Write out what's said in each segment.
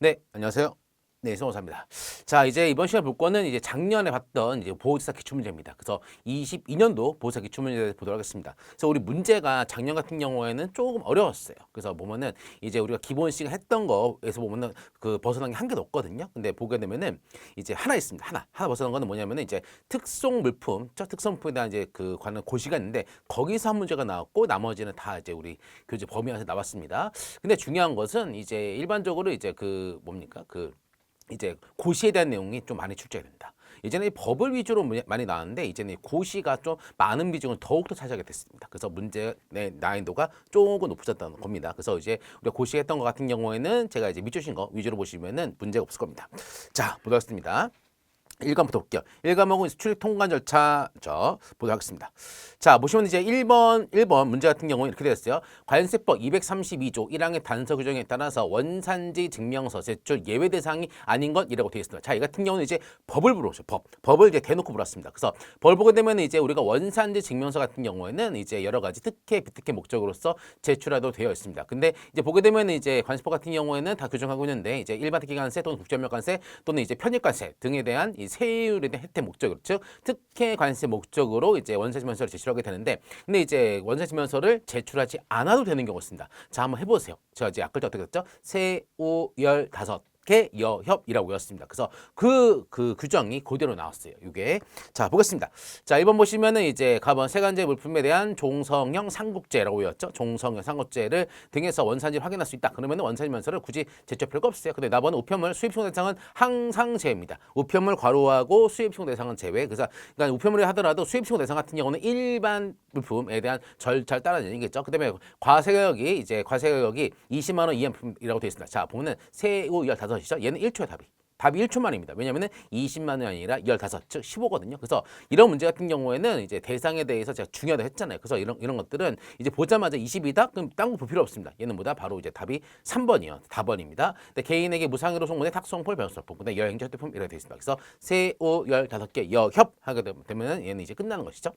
네, 안녕하세요. 네, 성호사입니다. 자, 이제 이번 시간에 볼 거는 이제 작년에 봤던 이제 보호지사 기출문제입니다. 그래서 22년도 보호지사 기출문제를 보도록 하겠습니다. 그래서 우리 문제가 작년 같은 경우에는 조금 어려웠어요. 그래서 보면은 이제 우리가 기본 시간 했던 거에서 보면은 그 벗어난 게 한 개도 없거든요. 근데 보게 되면은 이제 하나 있습니다. 하나 벗어난 거는 뭐냐면은 이제 특송 물품, 특성 물품에 대한 이제 그 관한 고시가 있는데 거기서 한 문제가 나왔고 나머지는 다 이제 우리 교재 범위 안에서 나왔습니다. 근데 중요한 것은 이제 일반적으로 이제 그 뭡니까? 이제 고시에 대한 내용이 좀 많이 출제가 됩니다. 예전에 법을 위주로 많이 나왔는데 이제는 고시가 좀 많은 비중을 더욱더 차지하게 됐습니다. 그래서 문제의 난이도가 조금 높아졌다는 겁니다. 그래서 이제 우리가 고시 했던 것 같은 경우에는 제가 이제 밑주신 거 위주로 보시면은 문제가 없을 겁니다. 자, 보도록 하겠습니다. 1과목부터 볼게요. 1과목은 출입 통관 절차죠. 보도록 하겠습니다. 자, 보시면 이제 1번 문제 같은 경우는 이렇게 되었어요. 관세법 232조 1항의 단서 규정에 따라서 원산지 증명서 제출 예외 대상이 아닌 것이라고 되어 있습니다. 자, 이 같은 경우는 이제 법을 물어보죠. 법을 이제 대놓고 물었습니다. 그래서 법을 보게 되면 이제 우리가 원산지 증명서 같은 경우에는 이제 여러 가지 특혜, 비특혜 목적으로서 제출하도록 되어 있습니다. 근데 이제 보게 되면 이제 관세법 같은 경우에는 다 규정하고 있는데 이제 일반 특혜관세 또는 국제협력관세 또는 이제 편입관세 등에 대한 이 세율에 대한 혜택 목적으로 즉 특혜 관세 목적으로 이제 원산지면서를 제출하게 되는데 근데 이제 원산지면서를 제출하지 않아도 되는 경우가 있습니다. 자, 한번 해보세요. 제가 이제 아까 어떻게 됐죠? 세우 15 여협이라고 외웠습니다. 그래서 그 규정이 그대로 나왔어요. 이게 자 보겠습니다. 자 1번 보시면은 이제 가번 세관제 물품에 대한 종성형 삼국제라고 외웠죠. 종성형 삼국제를 등에서 원산지를 확인할 수 있다. 그러면은 원산지면서를 굳이 제출 필요가 없어요. 근데 나번은 우편물 수입시공 대상은 항상 제외입니다. 우편물 괄호하고 수입시공 대상은 제외. 그래서 그러니까 우편물이 하더라도 수입시공 대상 같은 경우는 일반 물품에 대한 절차를 따르는 얘기겠죠. 그다음에 과세가격이 20만 원 이하 물품이라고 되어 있습니다. 자 보면은 세우 15 이죠. 얘는 1초에 답이 1초 만입니다. 왜냐면은 20만 원이 아니라 15, 즉 15거든요. 그래서 이런 문제 같은 경우에는 이제 대상에 대해서 제가 중요하다 했잖아요. 그래서 이런 것들은 이제 보자마자 20이다? 그럼 딴 거 볼 필요 없습니다. 얘는 뭐다? 바로 이제 답이 3번이요. 4번입니다. 근데 개인에게 무상으로 송금된 탁송폴, 변소품, 근데 여행자 휴대품 이렇게 되어 있습니다. 그래서 세우 15개 여협 하게 되면 얘는 이제 끝나는 것이죠.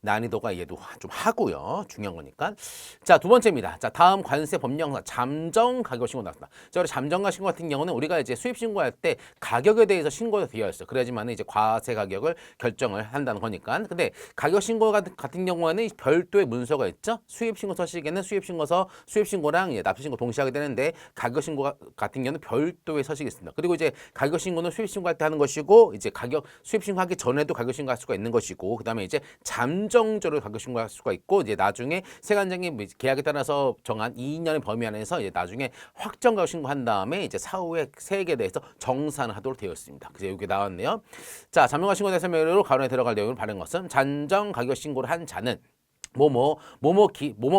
난이도가 얘도 좀 하고요. 중요한 거니까. 자, 두 번째입니다. 자, 다음 관세 법령상 잠정 가격 신고 나왔습니다. 자, 우리 잠정가 신고 같은 경우는 우리가 이제 수입 신고할 때 가격에 대해서 신고가 되어 있어요. 그래야지만 이제 과세 가격을 결정을 한다는 거니까. 근데 가격 신고 같은 경우에는 별도의 문서가 있죠. 수입 신고 서식에는 수입 신고서, 수입 신고랑 납부 신고 동시에 하게 되는데 가격 신고 같은 경우는 별도의 서식이 있습니다. 그리고 이제 가격 신고는 수입 신고할 때 하는 것이고 이제 가격 수입 신고하기 전에도 가격 신고할 수가 있는 것이고 그다음에 이제 잠정적으로 가격 신고할 수가 있고 이제 나중에 세관장의 계약에 따라서 정한 2년의 범위 안에서 이제 나중에 확정 가격 신고한 다음에 이제 사후에 세액에 대해서 정산을 하도록 되어 있습니다. 그래서 여기 나왔네요. 자, 잠정가 신고 대상명령으로 가론에 들어갈 내용을 바른 것은 잠정 가격 신고를 한 자는 모모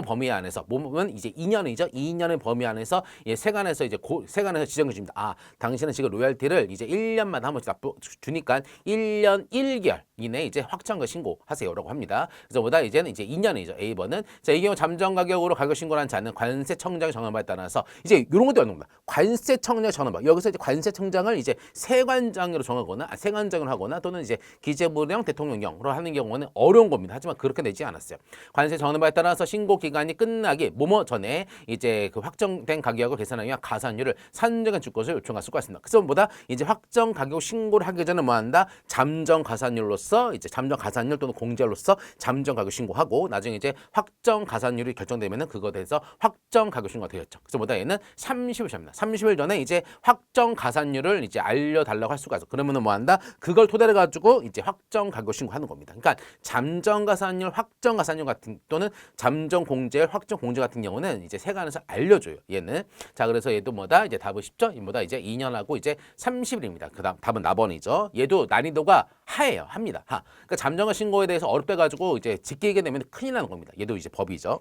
범위 안에서 모모는 이제 2년이죠. 2년의 범위 안에서 세관에서 이제 세관에서 지정해 줍니다. 아, 당신은 지금 로열티를 이제 1년마다 한 번씩 주니까 1년 1개월 이내 이제 확정가 신고하세요라고 합니다. 그래서 보다 이제는 이제 2년이죠. A번은 자, 이 경우 잠정 가격으로 가격 신고를 한 자는 관세청장의 정한바에 따라서 이제 이런 것도 있는 겁니다. 관세청장 정한바. 여기서 이제 관세청장을 이제 세관장으로 정하거나 세관장으로 하거나 또는 이제 기재부령 대통령령으로 하는 경우는 어려운 겁니다. 하지만 그렇게 되지 않았어요. 관세 정하는 바에 따라서 신고 기간이 끝나기 뭐뭐 전에 이제 그 확정된 가격을 계산하기 위한 가산율을 산정한 주권을 요청할 수가 있습니다. 그래서 보다 이제 확정 가격 신고를 하기 전에 뭐 한다? 잠정 가산율로서 이제 잠정 가산율 또는 공제로서 잠정 가격 신고하고 나중에 이제 확정 가산율이 결정되면은 그거에 대해서 확정 가격 신고가 되었죠. 그래서 보다 얘는 30일 전입니다. 30일 전에 이제 확정 가산율을 이제 알려달라고 할 수가 있어. 그러면은 뭐 한다? 그걸 토대로 가지고 이제 확정 가격 신고하는 겁니다. 그러니까 잠정 가산율, 확정 가산율 같은 또는 잠정 공제, 확정 공제 같은 경우는 이제 세관에서 알려줘요. 얘는 자 그래서 얘도 뭐다 이제 답은 쉽죠. 뭐다 이제 2년하고 이제 30일입니다. 그다음 답은 나번이죠. 얘도 난이도가 하예요. 합니다. 하. 그러니까 잠정과 신고에 대해서 어렵게 가지고 이제 지키게 되면 큰일 나는 겁니다. 얘도 이제 법이죠.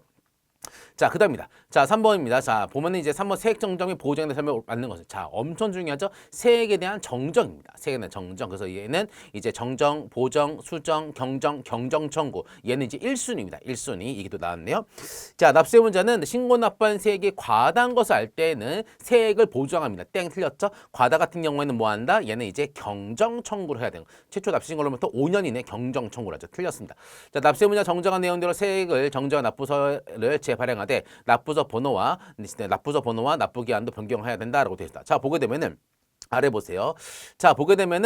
자, 그 다음입니다. 자, 3번입니다. 자, 보면은 이제 3번 세액 정정 및 보호장에 대한 설명을 맞는 것은 자, 엄청 중요하죠. 세액에 대한 정정입니다. 세액에 대한 정정. 그래서 얘는 이제 정정, 보정, 수정, 경정 청구. 얘는 이제 1순위입니다. 1순위. 이게 또 나왔네요. 자, 납세 문제는 신고 납부한 세액이 과다한 것을 알 때는 세액을 보정합니다. 땡 틀렸죠? 과다 같은 경우에는 뭐 한다? 얘는 이제 경정 청구를 해야 돼요. 최초 납세 신고로부터 5년 이내 경정 청구를 하죠. 틀렸습니다. 자, 납세 문제 정정한 내용대로 세액을 정정한 납부서를 때 발행하되 납부자 번호와 납부자 번호와 납부기한도 변경해야 된다라고 되어 있다. 자, 보게 되면은 아래 보세요. 자, 보게 되면은